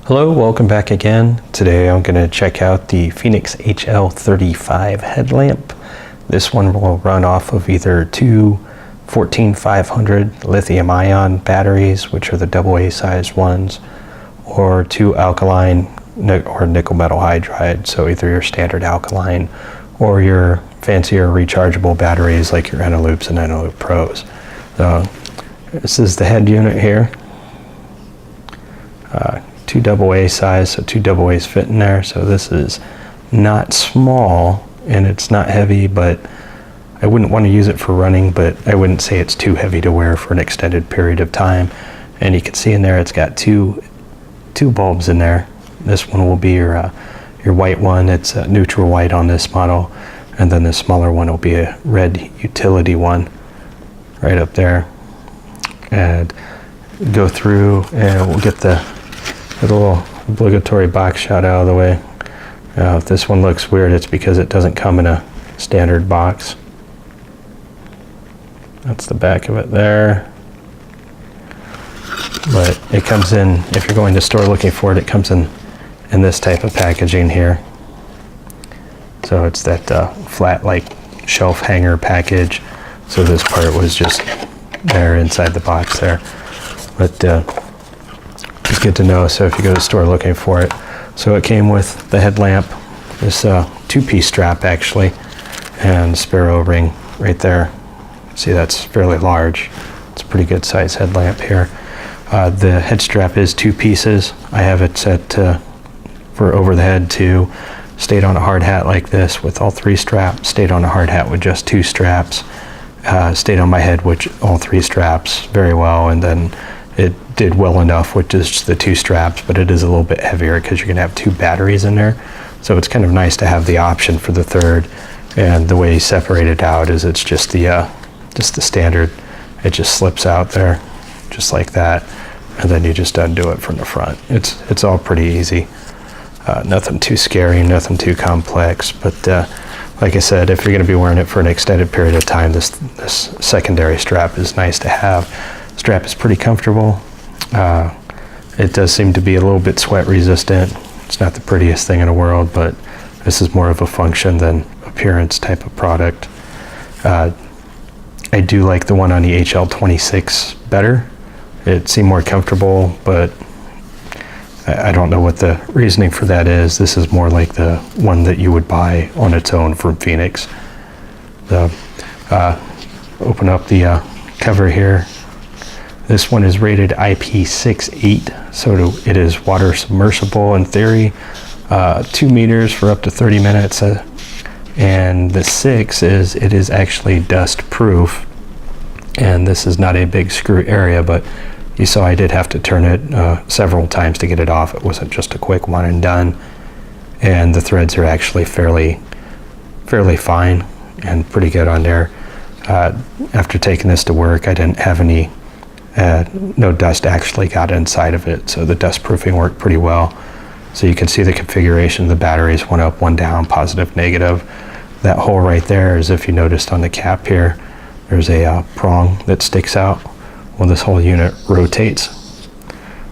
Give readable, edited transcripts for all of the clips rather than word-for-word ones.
Hello, welcome back again. Today I'm going to check out the Fenix HL35 headlamp. This one will run off of either two 14500 lithium ion batteries, which are the AA sized ones, or two alkaline or nickel metal hydride, so either your standard alkaline or your fancier rechargeable batteries like your Eneloops and Eneloop Pros. So this is the head unit here. Two AA size, so two AA's fit in there. So this is not small and it's not heavy, but I wouldn't want to use it for running, but I wouldn't say it's too heavy to wear for an extended period of time. And you can see in there it's got two bulbs in there. This one will be your white one. It's a neutral white on this model, and then the smaller one will be a red utility one right up there. And go through and we'll get the little obligatory box shot out of the way. If this one looks weird, it's because it doesn't come in a standard box. That's the back of it there. But it comes in, if you're going to store looking for it, it comes in this type of packaging here. So it's that flat like shelf hanger package. So this part was just there inside the box there. But it's good to know, so if you go to the store looking for it. So it came with the headlamp, this two-piece strap actually, and spare O-ring right there. See, that's fairly large. It's a pretty good size headlamp here. The head strap is two pieces. I have it set for over the head to stayed on a hard hat like this with all three straps, stayed on a hard hat with just two straps, stayed on my head with all three straps very well, and then it did well enough with just the two straps, but it is a little bit heavier because you're going to have two batteries in there. So it's kind of nice to have the option for the third. And the way you separate it out is it's just the standard. It just slips out there just like that, and then you just undo it from the front. It's all pretty easy. Nothing too scary, nothing too complex, but like I said, if you're going to be wearing it for an extended period of time, this secondary strap is nice to have. Strap is pretty comfortable. It does seem to be a little bit sweat resistant. It's not the prettiest thing in the world, but this is more of a function than appearance type of product. I do like the one on the HL36 better. It seemed more comfortable, but I don't know what the reasoning for that is. This is more like the one that you would buy on its own from Fenix. Open up the cover here. This one is rated IP68, so it is water submersible in theory. 2 meters for up to 30 minutes. And the 6 is, it is actually dust proof. And this is not a big screw area, but you saw I did have to turn it several times to get it off. It wasn't just a quick one and done. And the threads are actually fairly fine and pretty good on there. After taking this to work, I didn't have any no dust actually got inside of it, so the dust proofing worked pretty well. So you can see the configuration of the batteries, one up, one down, positive, negative. That hole right there is, if you noticed on the cap here, there's a prong that sticks out. Well, this whole unit rotates.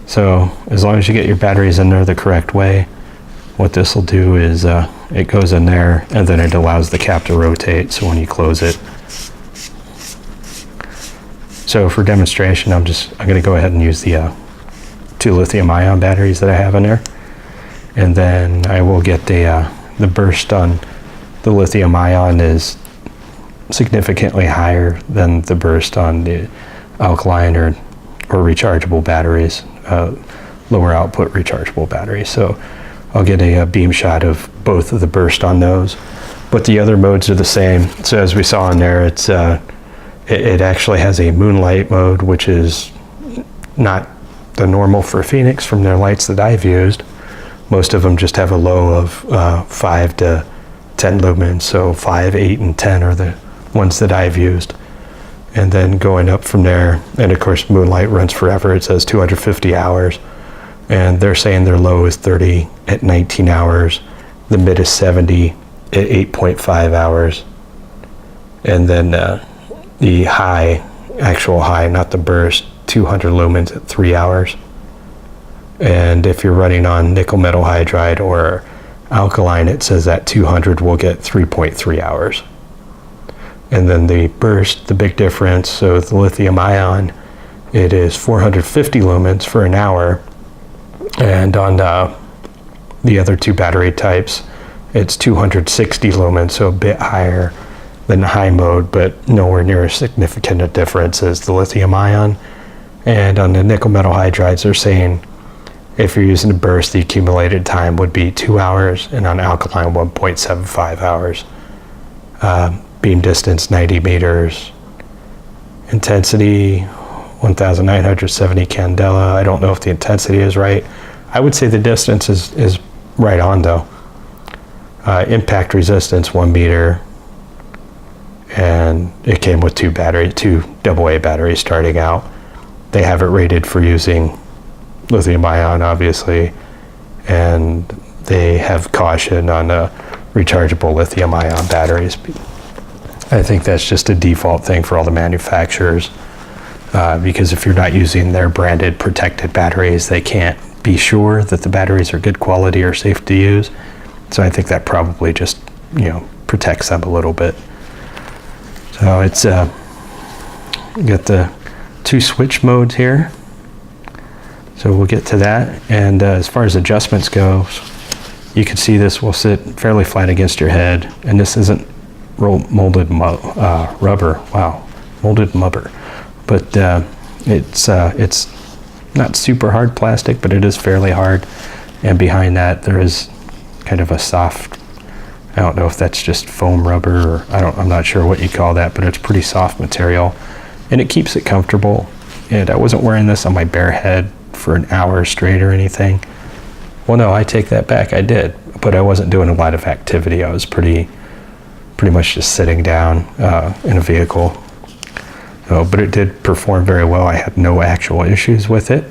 So as long as you get your batteries in there the correct way, what this will do is it goes in there and then it allows the cap to rotate, so when you close it. So for demonstration, I'm going to go ahead and use the two lithium ion batteries that I have in there. And then I will get the burst on the lithium ion is significantly higher than the burst on the alkaline or rechargeable batteries, lower output rechargeable batteries. So I'll get a beam shot of both of the burst on those, but the other modes are the same. So as we saw in there, it actually has a moonlight mode, which is not the normal for Fenix from their lights that I've used. Most of them just have a low of 5 to 10 lumens, so 5, 8, and 10 are the ones that I've used. And then going up from there, and of course moonlight runs forever, it says 250 hours. And they're saying their low is 30 at 19 hours, the mid is 70 at 8.5 hours. And then the high, actual high, not the burst, 200 lumens at 3 hours. And if you're running on nickel metal hydride or alkaline, it says that 200 will get 3.3 hours. And then the burst, the big difference, so the lithium ion, it is 450 lumens for an hour. And on the other two battery types, it's 260 lumens, so a bit higher than high mode, but nowhere near as significant a difference as the lithium ion. And on the nickel metal hydrides, they're saying if you're using a burst, the accumulated time would be 2 hours, and on alkaline, 1.75 hours. Beam distance, 90 meters. Intensity, 1,970 candela. I don't know if the intensity is right. I would say the distance is right on, though. Impact resistance, 1 meter. And it came with two AA batteries starting out. They have it rated for using lithium ion, obviously, and they have caution on rechargeable lithium ion batteries. I think that's just a default thing for all the manufacturers, because if you're not using their branded protected batteries, they can't be sure that the batteries are good quality or safe to use. So I think that probably just, protects them a little bit. So it's got the 2 switch modes here. So we'll get to that. And as far as adjustments go, you can see this will sit fairly flat against your head. And this isn't molded rubber. Wow, molded rubber. But it's not super hard plastic, but it is fairly hard. And behind that, there is kind of a soft, I don't know if that's just foam rubber, or I'm not sure what you call that, but it's pretty soft material. And it keeps it comfortable. And I wasn't wearing this on my bare head for an hour straight or anything. Well, no, I take that back. I did, but I wasn't doing a lot of activity. I was pretty much just sitting down in a vehicle. But it did perform very well. I had no actual issues with it.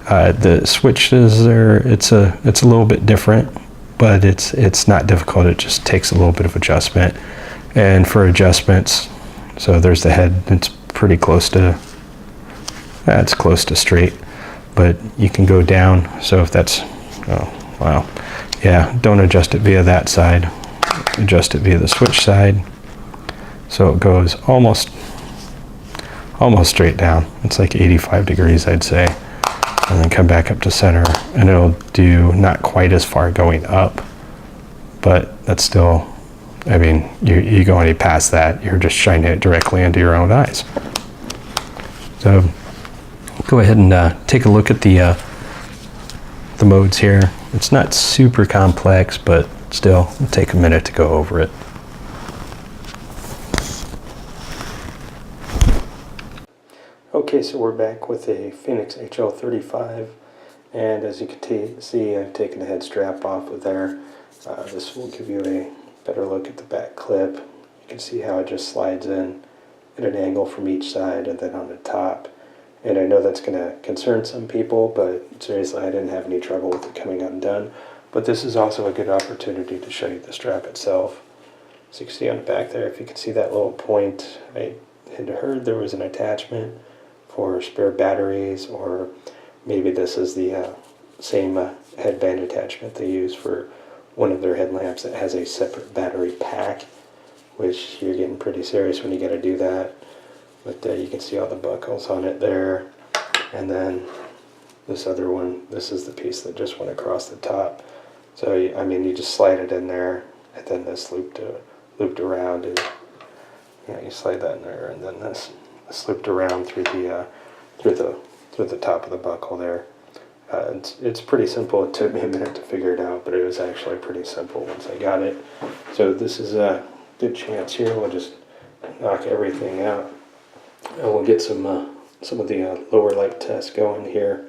The switches it's a little bit different, but it's not difficult. It just takes a little bit of adjustment. And for adjustments, so there's the head. It's pretty close to, it's close to straight, but you can go down. So if that's, oh, wow. Yeah, don't adjust it via that side. Adjust it via the switch side. So it goes almost straight down. It's like 85 degrees, I'd say. And then come back up to center, and it'll do not quite as far going up, but that's still, I mean, you go any past that, you're just shining it directly into your own eyes. So go ahead and take a look at the modes here. It's not super complex, but still, it'll take a minute to go over it. Okay, so we're back with a Fenix HL35, and as you can see, I've taken the head strap off of there. This will give you a better look at the back clip. You can see how it just slides in at an angle from each side and then on the top. And I know that's going to concern some people, but seriously, I didn't have any trouble with it coming undone. But this is also a good opportunity to show you the strap itself. So you can see on the back there, if you can see that little point, I had heard there was an attachment for spare batteries, or maybe this is the same headband attachment they use for one of their headlamps that has a separate battery pack, which you're getting pretty serious when you got to do that. But you can see all the buckles on it there. And then this other one, this is the piece that just went across the top. So I mean, you just slide it in there, and then this looped around, and you slide that in there, and then this looped around through the top of the buckle there. It's pretty simple. It took me a minute to figure it out, but it was actually pretty simple once I got it. So this is a good chance here. We'll just knock everything out, and we'll get some of the lower light tests going here,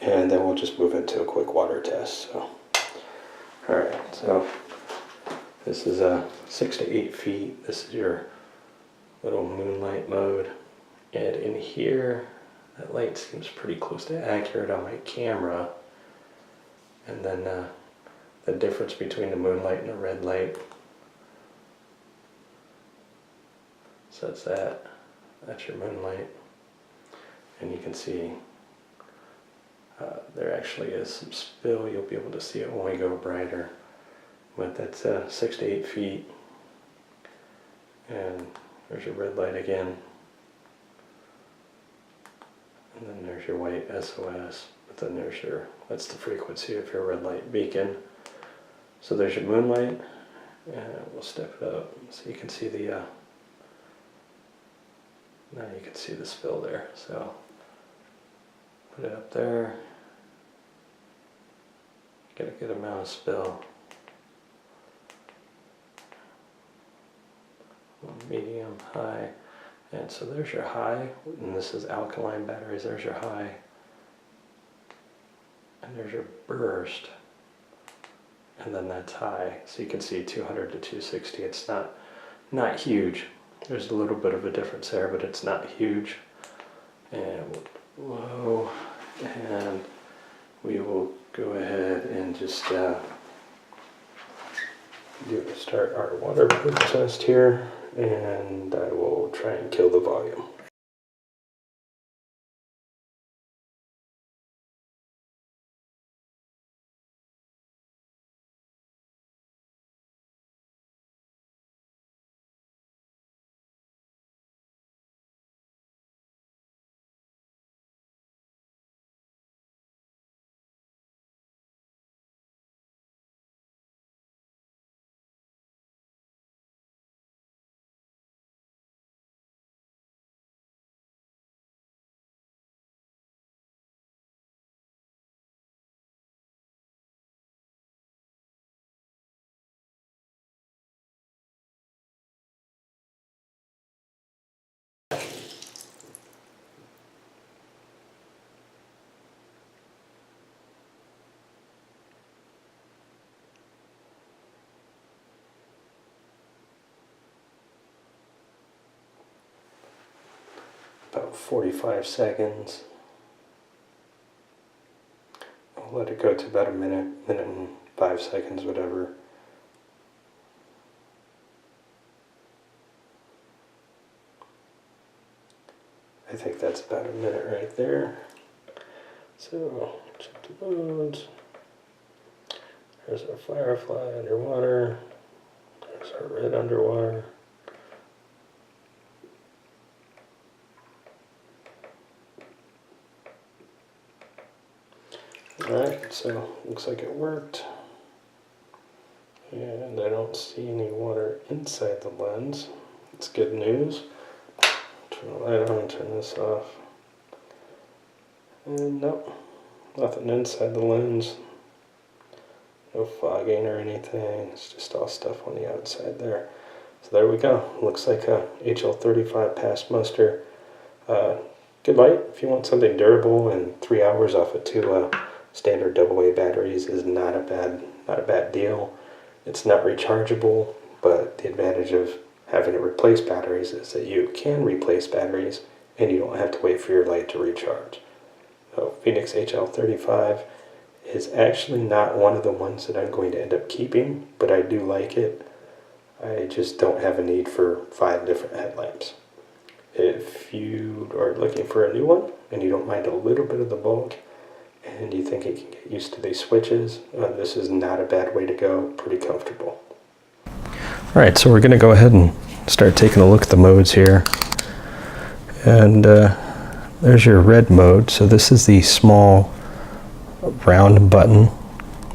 and then we'll just move into a quick water test. So, all right. So this is 6 to 8 feet. This is your little moonlight mode, and in here that light seems pretty close to accurate on my camera. And then the difference between the moonlight and the red light, so that's your moonlight, and you can see There actually is some spill. You'll be able to see it when we go brighter. But that's 6 to 8 feet. And there's your red light again. And then there's your white SOS. But then there's your, that's the frequency of your red light beacon. So there's your moonlight. And we'll step it up so you can see the, now you can see the spill there. So put it up there. Get a good amount of spill. Medium, high. And so there's your high, and this is alkaline batteries. There's your high. And there's your burst. And then that's high. So you can see 200 to 260. It's not huge. There's a little bit of a difference there, but it's not huge. And low. And we will go ahead and just start our water proof test here, and I will try and kill the volume. About 45 seconds. I'll let it go to about a minute and 5 seconds, whatever. I think that's about a minute right there. So, check the modes. There's our firefly underwater. There's our red underwater. Alright, so looks like it worked. And I don't see any water inside the lens. It's good news. Turn the light on, turn this off. And nope, nothing inside the lens. No fogging or anything. It's just all stuff on the outside there. So there we go. Looks like a HL35 passed muster. Good light if you want something durable, and 3 hours off of 2 standard AA batteries is not a bad deal. It's not rechargeable, but the advantage of having to replace batteries is that you can replace batteries and you don't have to wait for your light to recharge. So Fenix HL35 is actually not one of the ones that I'm going to end up keeping, but I do like it. I just don't have a need for 5 different headlamps. If you are looking for a new one and you don't mind a little bit of the bulk and you think it can get used to these switches, this is not a bad way to go. Pretty comfortable. Alright, so we're going to go ahead and start taking a look at the modes here. And there's your red mode. So this is the small round button.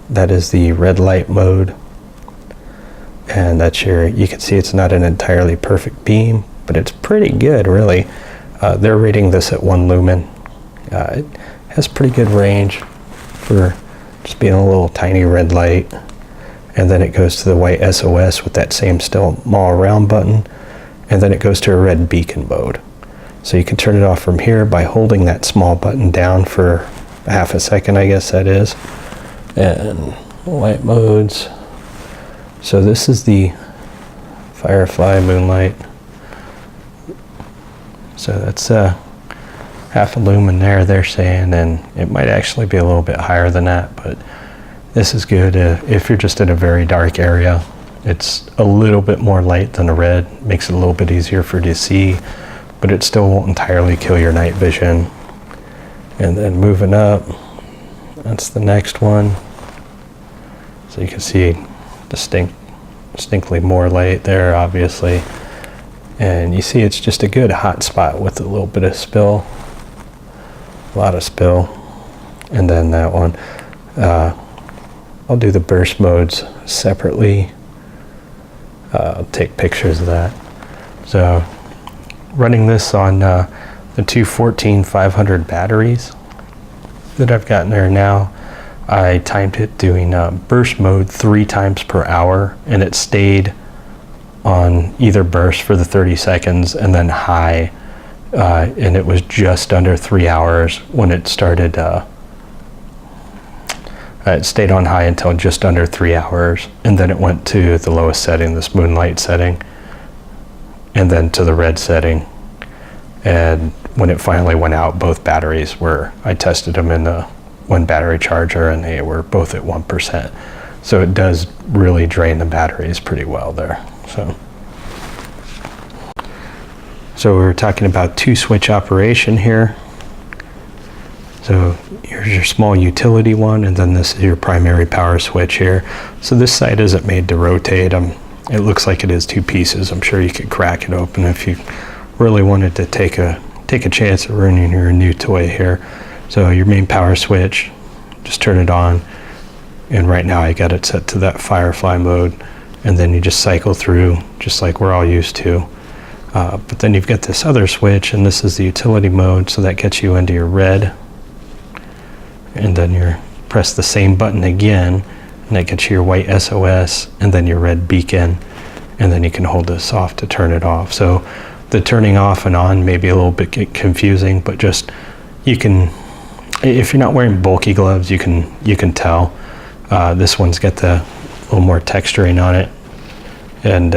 That is the red light mode. And that's your, you can see it's not an entirely perfect beam, but it's pretty good, really. They're rating this at 1 lumen. It has pretty good range for just being a little tiny red light. And then it goes to the white SOS with that same small round button. And then it goes to a red beacon mode. So you can turn it off from here by holding that small button down for half a second, I guess that is. And light modes. So this is the Firefly Moonlight. So that's half a lumen there, they're saying, and it might actually be a little bit higher than that, but this is good if you're just in a very dark area. It's a little bit more light than a red, makes it a little bit easier for you to see, but it still won't entirely kill your night vision. And then moving up, That's the next one. So you can see distinctly more light there, obviously. And you see it's just a good hot spot with a little bit of spill. A lot of spill. And then that one. I'll do the burst modes separately. I'll take pictures of that. So running this on the two 14500 batteries that I've got in there now, I timed it doing burst mode 3 times per hour, and it stayed on either burst for the 30 seconds and then high, and it was just under 3 hours when it started. It stayed on high until just under 3 hours, and then it went to the lowest setting, this moonlight setting, and then to the red setting. And when it finally went out, both batteries were, I tested them in the 1 battery charger, and they were both at 1%. So it does really drain the batteries pretty well there. So we were talking about 2-switch operation here. So here's your small utility one, and then this is your primary power switch here. So this side isn't made to rotate. It looks like it is 2 pieces. I'm sure you could crack it open if you really wanted to take a chance of ruining your new toy here. So your main power switch, just turn it on, and right now I got it set to that firefly mode, and then you just cycle through just like we're all used to. But then you've got this other switch, and this is the utility mode, so that gets you into your red, and then you press the same button again, and that gets you your white SOS, and then your red beacon, and then you can hold this off to turn it off. So the turning off and on may be a little bit confusing, but just you can, if you're not wearing bulky gloves, you can tell. This one's got the little more texturing on it, and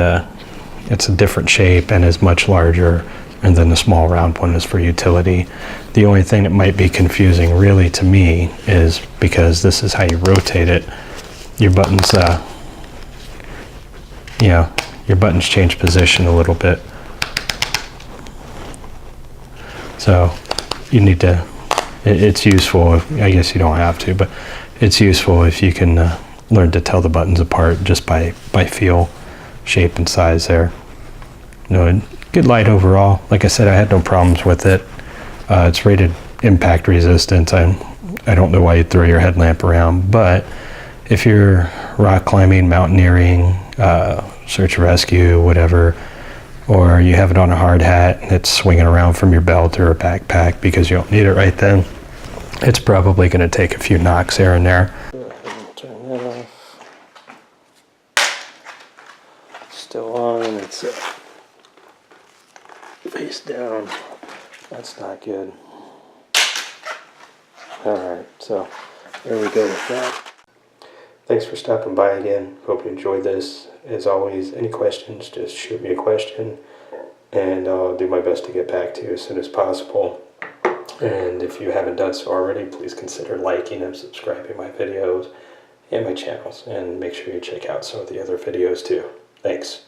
it's a different shape and is much larger, and then the small round one is for utility. The only thing that might be confusing really to me is because this is how you rotate it, your buttons your buttons change position a little bit. So you need to, it's useful, I guess you don't have to, but it's useful if you can learn to tell the buttons apart just by feel, shape, and size there. Good light overall. Like I said, I had no problems with it. It's rated impact resistant. I don't know why you'd throw your headlamp around, but if you're rock climbing, mountaineering, search and rescue, whatever, or you have it on a hard hat and it's swinging around from your belt or a backpack because you don't need it right then, it's probably going to take a few knocks here and there. Turn that off. Still on, it's face down. That's not good. Alright, so there we go with that. Thanks for stopping by again. Hope you enjoyed this. As always, any questions, just shoot me a question, and I'll do my best to get back to you as soon as possible. And if you haven't done so already, please consider liking and subscribing my videos and my channels, and make sure you check out some of the other videos too. Thanks.